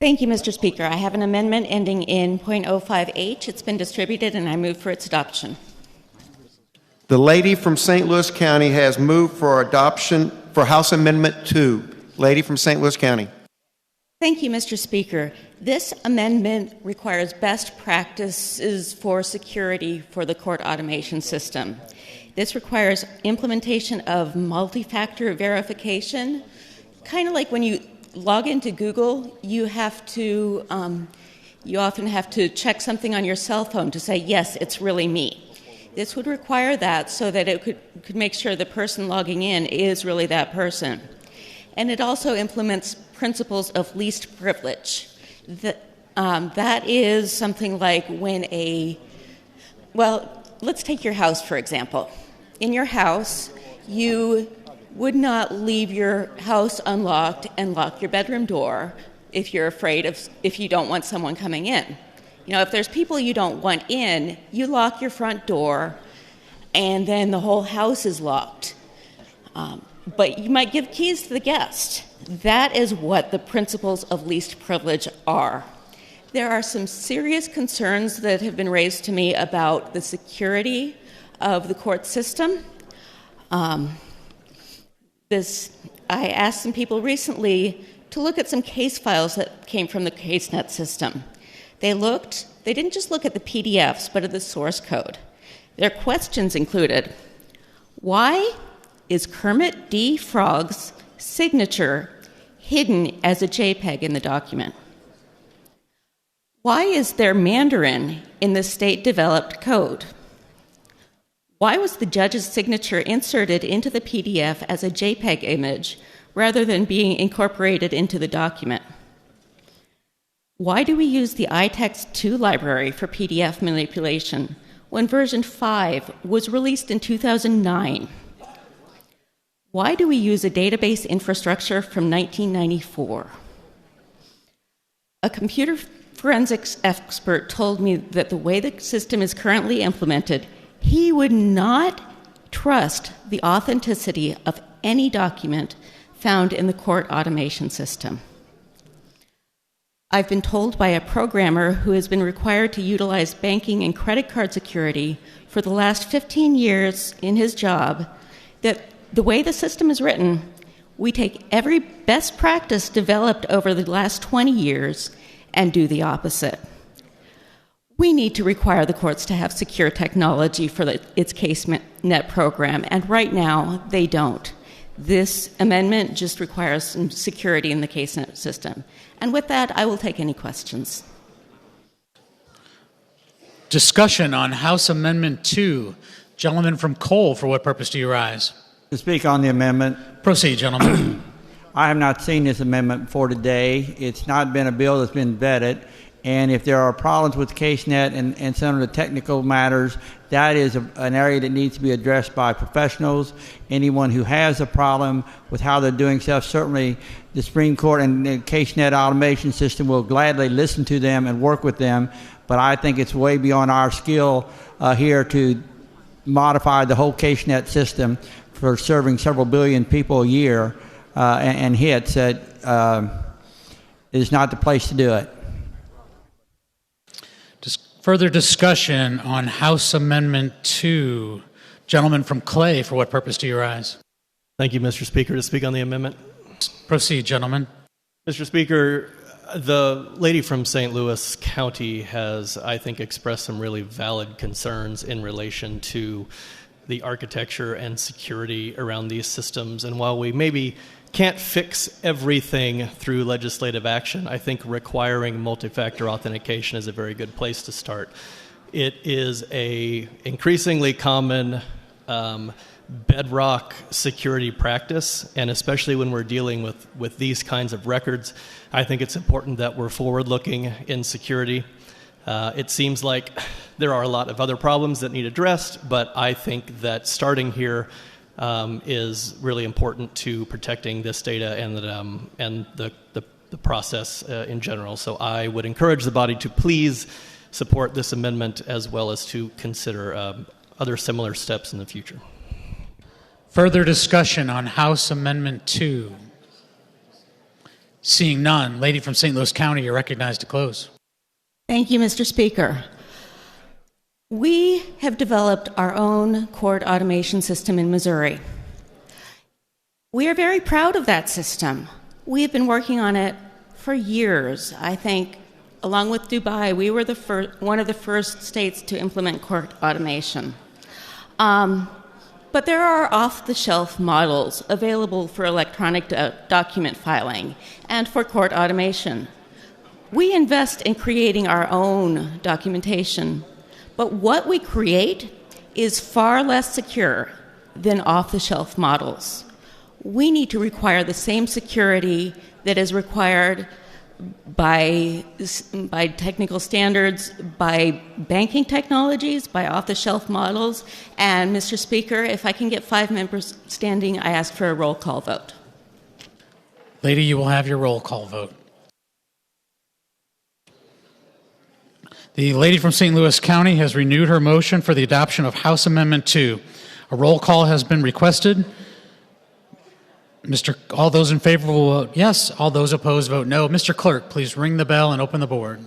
Thank you, Mr. Speaker. I have an amendment ending in .05H. It's been distributed, and I move for its adoption. The lady from St. Louis County has moved for adoption for House Amendment 2. Lady from St. Louis County. Thank you, Mr. Speaker. This amendment requires best practices for security for the court automation system. This requires implementation of multi-factor verification. Kind of like when you log into Google, you often have to check something on your cell phone to say, yes, it's really me. This would require that so that it could make sure the person logging in is really that person. And it also implements principles of least privilege. That is something like when let's take your house, for example. In your house, you would not leave your house unlocked and lock your bedroom door if you don't want someone coming in. You know, if there's people you don't want in, you lock your front door and then the whole house is locked. But you might give keys to the guest. That is what the principles of least privilege are. There are some serious concerns that have been raised to me about the security of the court system. I asked some people recently to look at some case files that came from the CaseNet system. They didn't just look at the PDFs, but at the source code. Their questions included, why is Kermit D. Frog's signature hidden as a JPEG in the document? Why is there Mandarin in the state-developed code? Why was the judge's signature inserted into the PDF as a JPEG image rather than being incorporated into the document? Why do we use the iText 2 library for PDF manipulation when version 5 was released in 2009? Why do we use a database infrastructure from 1994? A computer forensics expert told me that the way the system is currently implemented, he would not trust the authenticity of any document found in the court automation system. I've been told by a programmer who has been required to utilize banking and credit card security for the last 15 years in his job that the way the system is written, we take every best practice developed over the last 20 years and do the opposite. We need to require the courts to have secure technology for its CaseNet program, and right now they don't. This amendment just requires some security in the CaseNet system. And with that, I will take any questions. Discussion on House Amendment 2. Gentleman from Cole, for what purpose do you rise? To speak on the amendment. Proceed, gentlemen. I have not seen this amendment before today. It's not been a bill that's been vetted. And if there are problems with CaseNet and some of the technical matters, that is an area that needs to be addressed by professionals. Anyone who has a problem with how they're doing stuff, certainly the Supreme Court and the CaseNet automation system will gladly listen to them and work with them. But I think it's way beyond our skill here to modify the whole CaseNet system for serving several billion people a year and hits. It is not the place to do it. Further discussion on House Amendment 2. Gentleman from Clay, for what purpose do you rise? Thank you, Mr. Speaker. To speak on the amendment. Proceed, gentlemen. Mr. Speaker, the lady from St. Louis County has, I think, expressed some really valid concerns in relation to the architecture and security around these systems. And while we maybe can't fix everything through legislative action, I think requiring multi-factor authentication is a very good place to start. It is a increasingly common bedrock security practice, and especially when we're dealing with these kinds of records, I think it's important that we're forward-looking in security. It seems like there are a lot of other problems that need addressed, but I think that starting here is really important to protecting this data and the process in general. So I would encourage the body to please support this amendment as well as to consider other similar steps in the future. Further discussion on House Amendment 2. Seeing none, lady from St. Louis County, you're recognized to close. Thank you, Mr. Speaker. We have developed our own court automation system in Missouri. We are very proud of that system. We have been working on it for years. I think, along with Dubai, we were one of the first states to implement court automation. But there are off-the-shelf models available for electronic document filing and for court automation. We invest in creating our own documentation, but what we create is far less secure than off-the-shelf models. We need to require the same security that is required by technical standards, by banking technologies, by off-the-shelf models. And Mr. Speaker, if I can get 5 members standing, I ask for a roll call vote. Lady, you will have your roll call vote. The lady from St. Louis County has renewed her motion for the adoption of House Amendment 2. A roll call has been requested. All those in favor will vote yes. All those opposed vote no. Mr. Clerk, please ring the bell and open the board.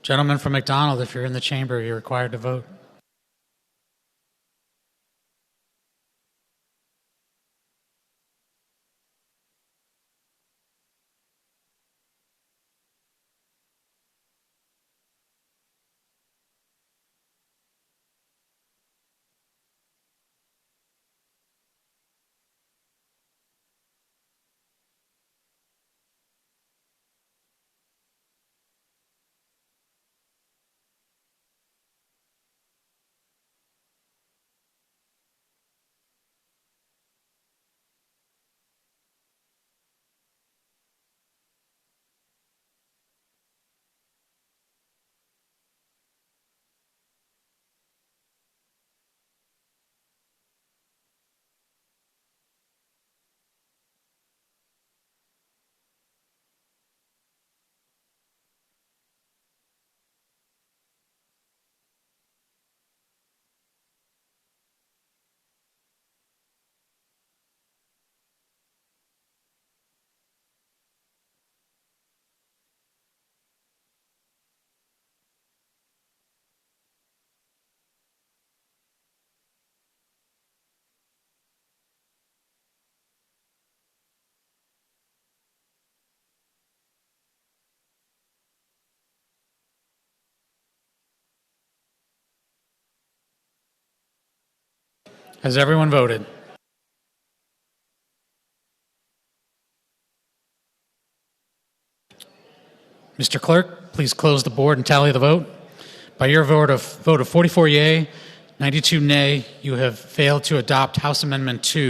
Gentleman from McDonald, if you're in the chamber, you're required to vote. Has everyone voted? Mr. Clerk, please close the board and tally the vote. By your vote of 44 yea, 92 nay, you have failed to adopt House Amendment 2.